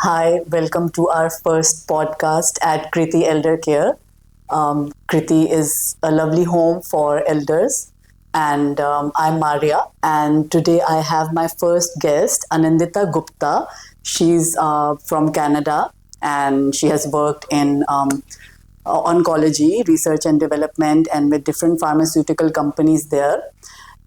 Hi, welcome to our first podcast at Kriti Elder Care. Kriti is a lovely home for elders, and I'm Maria. And today I have my first guest, Anandita Gupta. She's from Canada, and she has worked in oncology, research and development, and with different pharmaceutical companies there.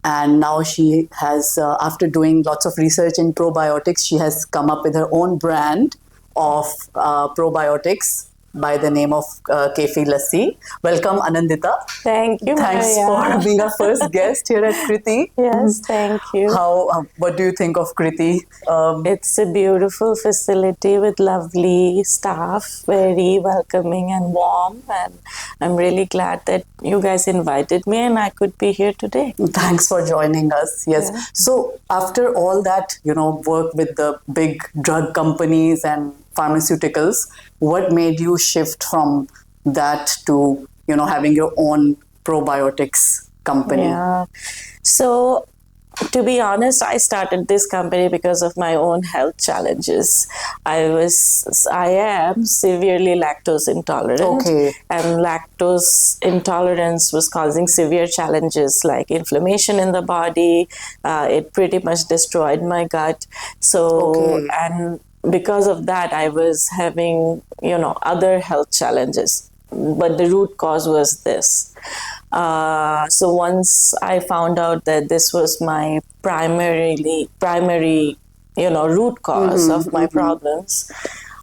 And now she has, after doing lots of research in probiotics, she has come up with her own brand of probiotics by the name of Kefi Lassi. Welcome, Anandita. Thank you, Thanks Maria. for being our first guest here at Kriti. Yes, thank you. What do you think of Kriti? It's a beautiful facility with lovely staff, very welcoming and warm. And I'm really glad that you guys invited me and I could be here today. Thanks for joining us. Yes. Yeah. So after all that, work with the big drug companies and pharmaceuticals, what made you shift from that to, having your own probiotics company? Yeah. So, to be honest, I started this company because of my own health challenges. I am severely lactose intolerant. Okay. And lactose intolerance was causing severe challenges like inflammation in the body. It pretty much destroyed my gut. So, Okay. and because of that, I was having, other health challenges. But the root cause was this. So once I found out that this was my primary, root cause of my problems,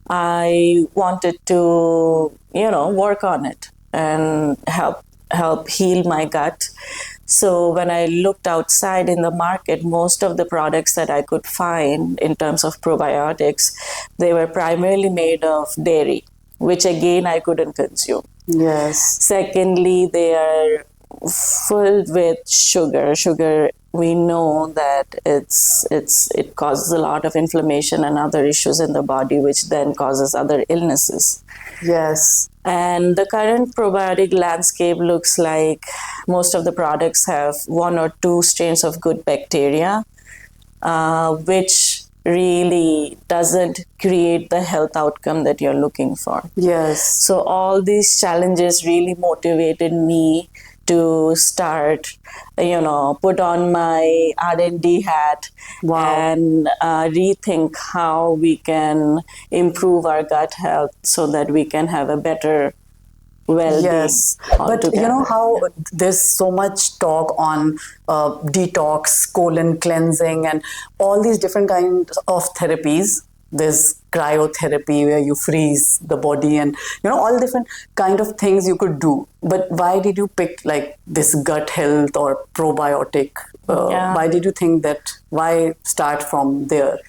I wanted to, work on it and help heal my gut. So when I looked outside in the market, most of the products that I could find in terms of probiotics, they were primarily made of dairy, which again I couldn't consume. Yes. Secondly, they are filled with sugar. Sugar, we know that it causes a lot of inflammation and other issues in the body, which then causes other illnesses. Yes. And the current probiotic landscape looks like most of the products have one or two strains of good bacteria, which really doesn't create the health outcome that you're looking for. Yes. So all these challenges really motivated me to start, put on my R&D hat. Wow. And rethink how we can improve our gut health so that we can have a better well-being. Yes, but you know how there's so much talk on detox, colon cleansing, and all these different kinds of therapies. There's cryotherapy where you freeze the body, and all different kind of things you could do. But why did you pick like this gut health or probiotic? Why did you think that? Why start from there?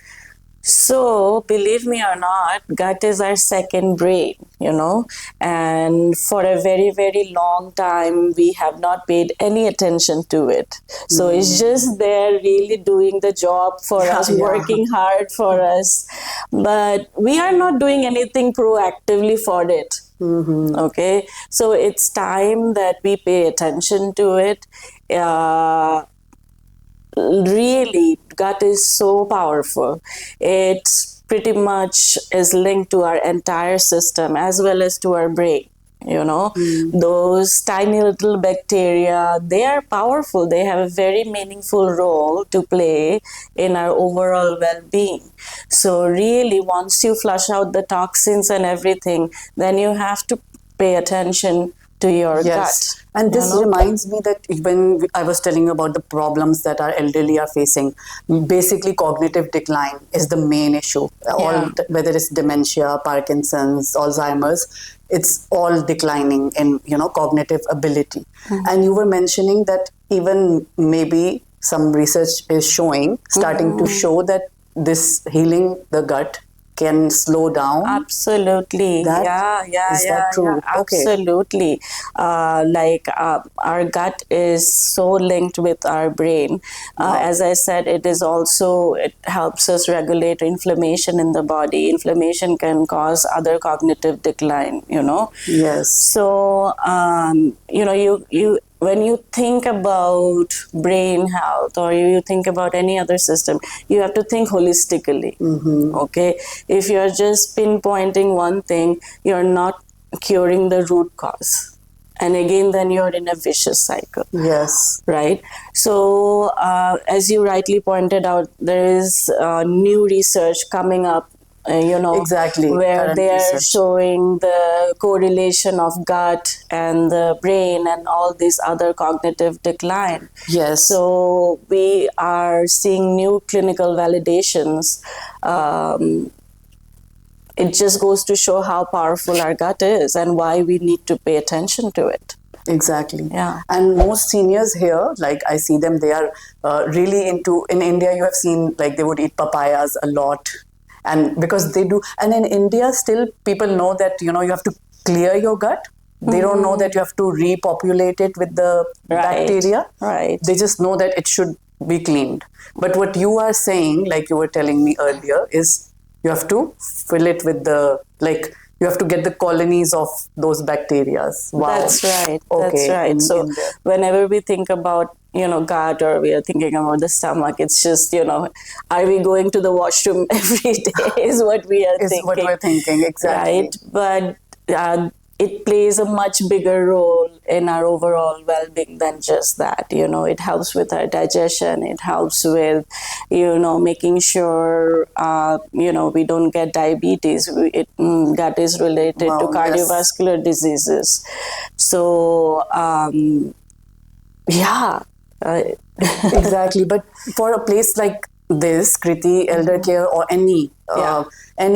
So, believe me or not, gut is our second brain, and for a very, very long time, we have not paid any attention to it. So, it's just there really doing the job for us, working hard for us, but we are not doing anything proactively for it. Okay, so it's time that we pay attention to it. Really, gut is so powerful. It pretty much is linked to our entire system as well as to our brain. Those tiny little bacteria, they are powerful. They have a very meaningful role to play in our overall well-being. So really, once you flush out the toxins and everything, then you have to pay attention to your gut. And this reminds me that when I was telling you about the problems that our elderly are facing, basically cognitive decline is the main issue. Whether it's dementia, Parkinson's, Alzheimer's, it's all declining in cognitive ability. And you were mentioning that even maybe some research is starting to show that this healing the gut can slow down. Absolutely. Is that true? Absolutely. Our gut is so linked with our brain. As I said, it helps us regulate inflammation in the body. Inflammation can cause other cognitive decline, Yes. So, when you think about brain health or you think about any other system, you have to think holistically. Okay, if you're just pinpointing one thing, you're not curing the root cause, and again then you're in a vicious cycle. Yes. Right. So as you rightly pointed out, there is new research coming up, Exactly. where Current they are research. showing the correlation of gut and the brain and all this other cognitive decline. Yes. So we are seeing new clinical validations. It just goes to show how powerful our gut is and why we need to pay attention to it. Exactly. Yeah. And most seniors here, like I see them, they are really into, in India, you have seen like they would eat papayas a lot. And because they do, and in India, still people know that, you have to clear your gut. They don't know that you have to repopulate it with the bacteria. Right. They just know that it should be cleaned. But what you are saying, like you were telling me earlier, is you have to fill it with the, like, you have to get the colonies of those bacteria. Wow. That's right. Okay. That's right. So in whenever we think about, gut, or we are thinking about the stomach, it's just, are we going to the washroom every day is what we are is thinking. what we're thinking, exactly. Right. But it plays a much bigger role in our overall well-being than just that. It helps with our digestion. It helps with, making sure, we don't get diabetes. Gut is related Wow, to yes. cardiovascular diseases. So, yeah. Exactly. But for a place like this, Kriti, elder care, or any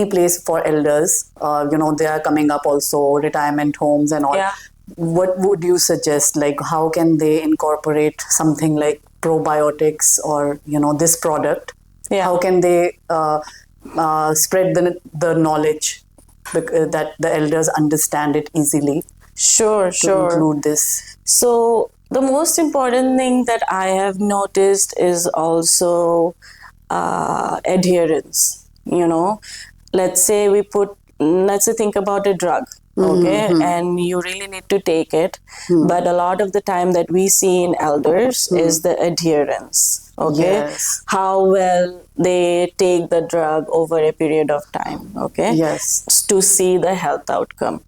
place for elders, they are coming up also, retirement homes and all. Yeah. What would you suggest? Like, how can they incorporate something like probiotics or, this product? Yeah. How can they spread the knowledge that the elders understand it easily? Sure. To include this. So the most important thing that I have noticed is also adherence. Let's say think about a drug. Okay, and you really need to take it, but a lot of the time that we see in elders is the adherence. Okay, Yes. how well they take the drug over a period of time. Okay, Yes. to see the health outcome.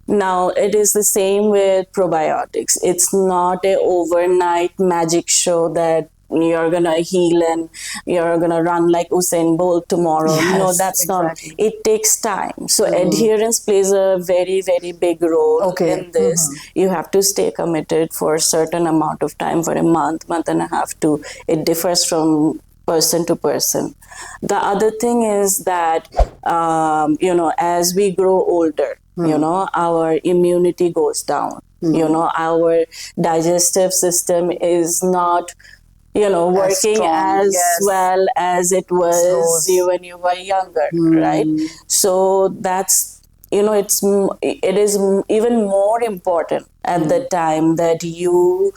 Now it is the same with probiotics. It's not a overnight magic show that you're gonna heal and you're gonna run like Usain Bolt tomorrow. Yes, No, that's exactly. not. It takes time. So adherence plays a very, very big role in this. You have to stay committed for a certain amount of time, for a month and a half. It differs from person to person. The other thing is that as we grow older, our immunity goes down. Our digestive system is not working as well as it was when you were younger, right? So that's it is even more important at the time that you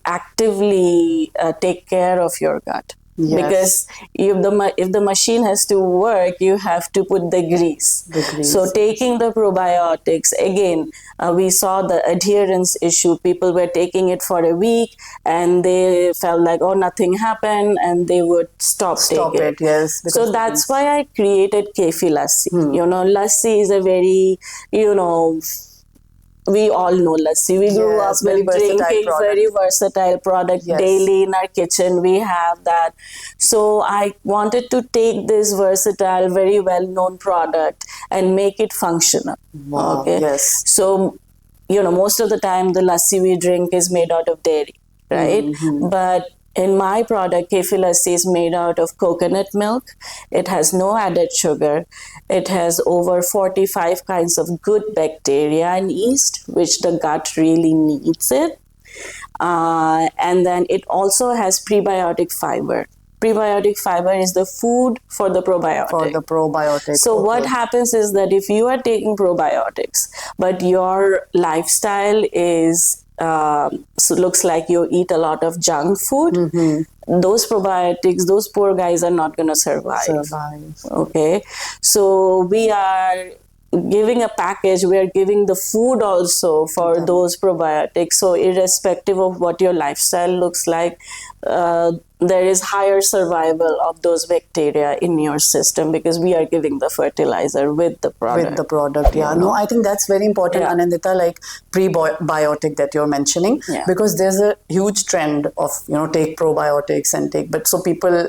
actively take care of your gut. Yes. Because if the machine has to work, you have to put the grease. So taking the probiotics, again, we saw the adherence issue. People were taking it for a week and they felt like, oh, nothing happened, and they would stop taking it. Yes. So that's why I created Kefi Lassi. Lassi is a very, we all know lassi. We grew up with drinking very versatile product daily in our kitchen. We have that. So I wanted to take this versatile, very well-known product and make it functional. Wow. Okay. Yes. So, most of the time the lassi we drink is made out of dairy, right? But in my product, Kefi Lassi is made out of coconut milk. It has no added sugar. It has over 45 kinds of good bacteria and yeast, which the gut really needs it. And then it also has prebiotic fiber. Prebiotic fiber is the food for the probiotic. For the probiotic. So what happens is that if you are taking probiotics, but your lifestyle is looks like you eat a lot of junk food, those probiotics, those poor guys are not going to survive. Okay, so we are giving a package, we are giving the food also for those probiotics. So irrespective of what your lifestyle looks like, there is higher survival of those bacteria in your system because we are giving the fertilizer with the product. With the product, yeah. No, I think that's very important, Anandita, like prebiotic that you're mentioning, because there's a huge trend of, take probiotics and take, but so people,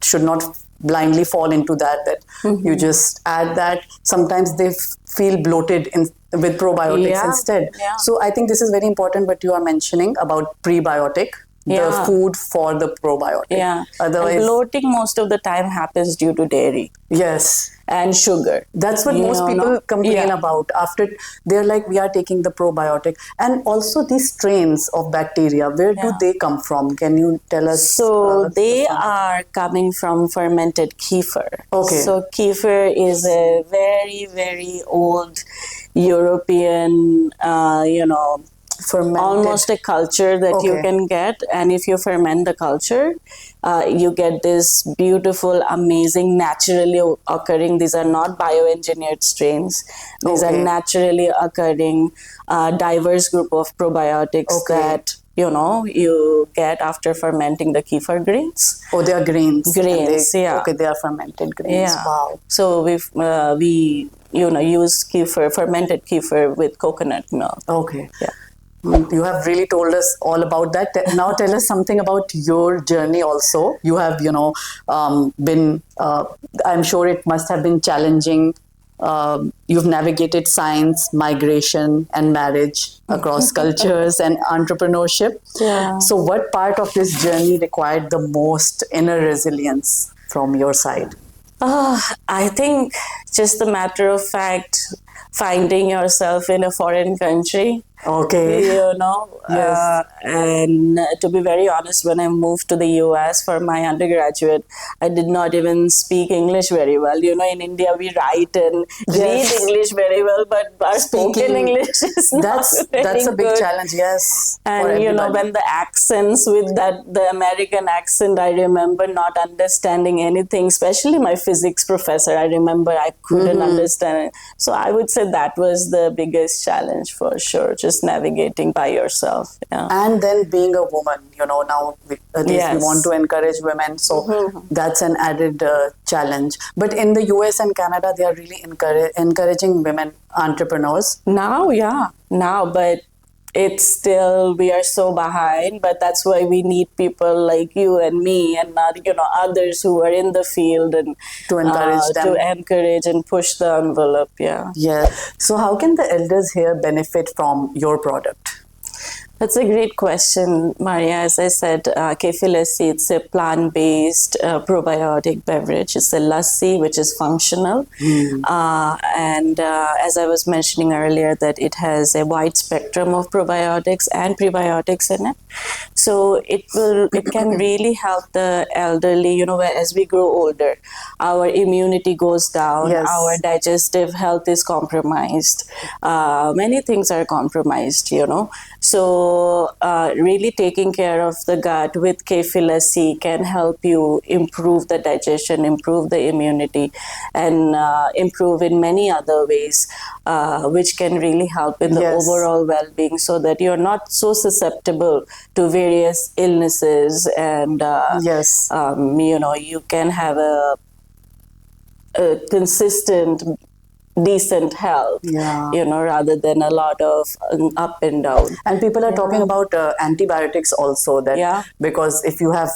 should not blindly fall into that you just add that. Sometimes they feel bloated with probiotics instead. So I think this is very important what you are mentioning about prebiotic, the food for the probiotic. Otherwise, and bloating most of the time happens due to dairy. Yes. And sugar. That's what most people complain about. After they're like, we are taking the probiotic. And also these strains of bacteria, where do they come from? Can you tell us? So they are coming from fermented kefir. Okay. So kefir is a very, very old European, fermented. Almost a culture that you can get, and if you ferment the culture, you get this beautiful, amazing, naturally occurring, these are not bioengineered strains, these are naturally occurring diverse group of probiotics that you get after fermenting the kefir grains. Oh, they are grains. Okay, they are fermented grains. Wow. So we use kefir, fermented kefir with coconut milk. Okay. Yeah. You have really told us all about that. Now tell us something about your journey also. You have, been, I'm sure it must have been challenging. You've navigated science, migration, and marriage across cultures and entrepreneurship. Yeah. So what part of this journey required the most inner resilience from your side? I think just the matter of fact, finding yourself in a foreign country. Okay. Yes. And to be very honest, when I moved to the US for my undergraduate, I did not even speak English very well. In India, we write and read English very well, but our spoken English is that's a big good. challenge, yes. And when the accents with the American accent, I remember not understanding anything, especially my physics professor. I remember I couldn't understand it. So I would say that was the biggest challenge for sure, just navigating by yourself. And then being a woman, now at least we want to encourage women, so that's an added challenge. But in the US and Canada, they are really encouraging women entrepreneurs. Now, but it's still, we are so behind, but that's why we need people like you and me and others who are in the field and to encourage them, to encourage and push the envelope. So how can the elders here benefit from your product? That's a great question, Maria. As I said, Kefi Lassi, it's a plant-based probiotic beverage. It's a lassi, which is functional. And as I was mentioning earlier, that it has a wide spectrum of probiotics and prebiotics in it. So it can really help the elderly, as we grow older, our immunity goes down, our digestive health is compromised. Many things are compromised, So really taking care of the gut with Kefi Lassi can help you improve the digestion, improve the immunity, and improve in many other ways, which can really help in the overall well-being, so that you're not so susceptible to various illnesses, and you can have a consistent, decent health, rather than a lot of up and down. And people are talking about antibiotics also, that because if you have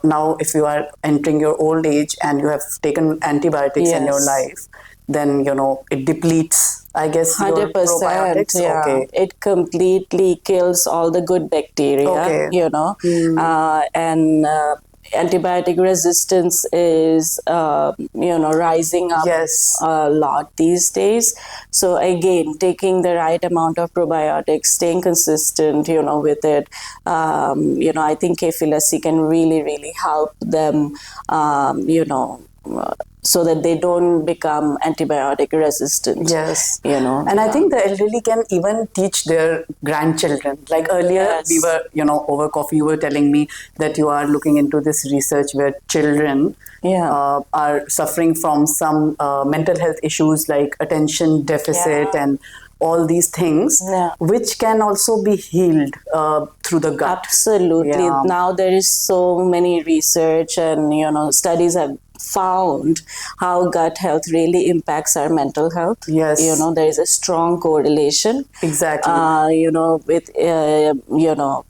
now, if you are entering your old age and you have taken antibiotics in your life, then it depletes, I guess, 100%, your probiotics. It completely kills all the good bacteria, and antibiotic resistance is rising up a lot these days. So again, taking the right amount of probiotics, staying consistent with it, I think Kefi Lassi can really help them so that they don't become antibiotic resistant. Yes. And I think the elderly can even teach their grandchildren. Like earlier, we were, over coffee, you were telling me that you are looking into this research where children are suffering from some mental health issues like attention deficit and all these things, which can also be healed through the gut. Absolutely. Now there is so many research and studies have found how gut health really impacts our mental health. Yes. There is a strong correlation. Exactly. With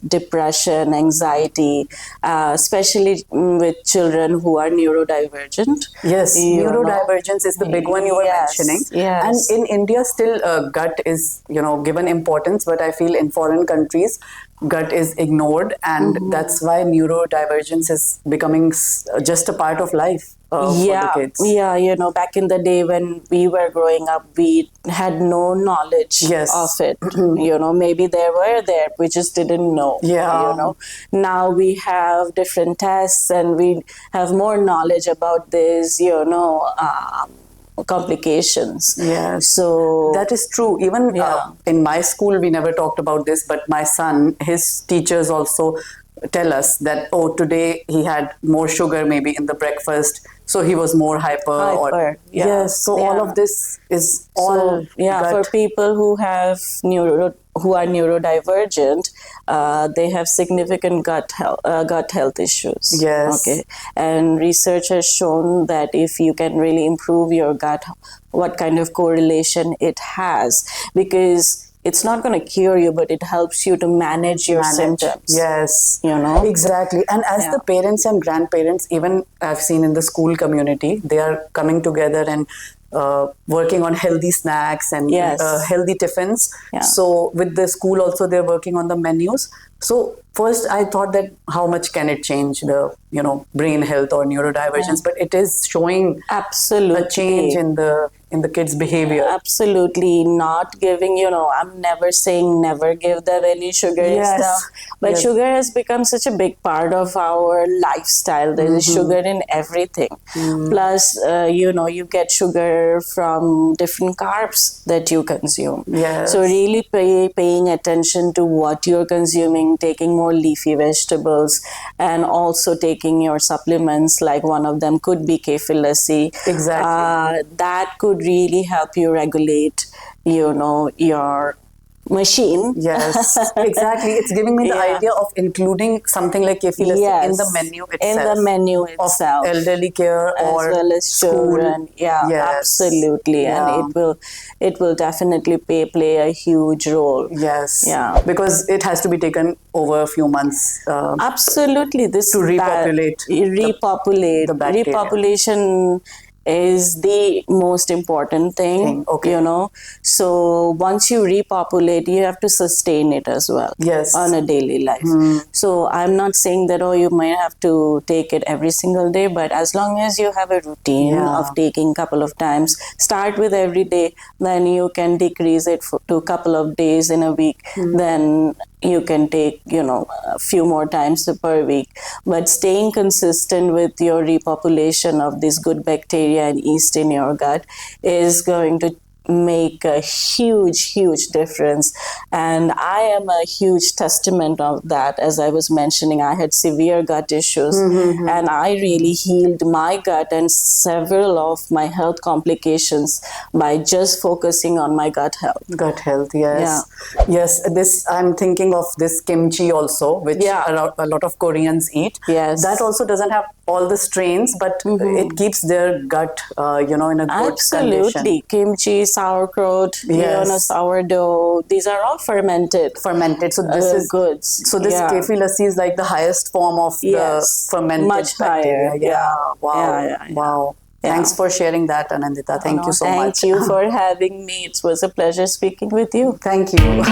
depression, anxiety, especially with children who are neurodivergent. Yes, neurodivergence is the big one you were mentioning. Yes. And in India, still gut is given importance, but I feel in foreign countries, gut is ignored, and that's why neurodivergence is becoming just a part of life for the kids. Back in the day when we were growing up, we had no knowledge of it. Maybe they were there, we just didn't know. Now we have different tests and we have more knowledge about this, complications. Yes. So that is true. Even in my school, we never talked about this, but my son, his teachers also tell us that, today he had more sugar maybe in the breakfast, so he was more hyper. So all of this is all for people who have who are neurodivergent, they have significant gut health issues. Yes. Okay. And research has shown that if you can really improve your gut, what kind of correlation it has, because it's not going to cure you, but it helps you to manage your symptoms. Yes. Exactly. And as the parents and grandparents, even I've seen in the school community, they are coming together and working on healthy snacks and healthy tiffins. So with the school also, they're working on the menus. So first I thought that how much can it change the brain health or neurodivergence, but it is showing a change in the kids' behavior. Absolutely. Not giving, I'm never saying never give them any sugar and stuff, but sugar has become such a big part of our lifestyle. There is sugar in everything. Plus, you get sugar from different carbs that you consume. So really paying attention to what you're consuming, taking more leafy vegetables, and also taking your supplements, like one of them could be kefir lassi. Exactly. That could really help you regulate, your machine. Yes, exactly. It's giving me the idea of including something like kefir lassi in the menu itself. In the menu itself. Of elderly care or as well as children. Absolutely. And it will definitely play a huge role. Yes. Because it has to be taken over a few months. Absolutely. To repopulate the bacteria. Repopulation is the most important thing. So once you repopulate, you have to sustain it as well on a daily life. So I'm not saying that you might have to take it every single day, but as long as you have a routine of taking a couple of times, start with every day, then you can decrease it to a couple of days in a week, then you can take a few more times per week. But staying consistent with your repopulation of this good bacteria and yeast in your gut is going to make a huge difference. And I am a huge testament of that. As I was mentioning, I had severe gut issues, and I really healed my gut and several of my health complications by just focusing on my gut health. Gut health, yes. This, I'm thinking of this kimchi also, which a lot of Koreans eat. That also doesn't have all the strains, but it keeps their gut in a good condition. Kimchi, sauerkraut, sourdough, these are all fermented. So this is goods. So this kefir lassi is like the highest form of the fermented much bacteria. higher. Wow. Thanks for sharing that, Anandita. Thank you so much. Thank you for having me. It was a pleasure speaking with you. Thank you.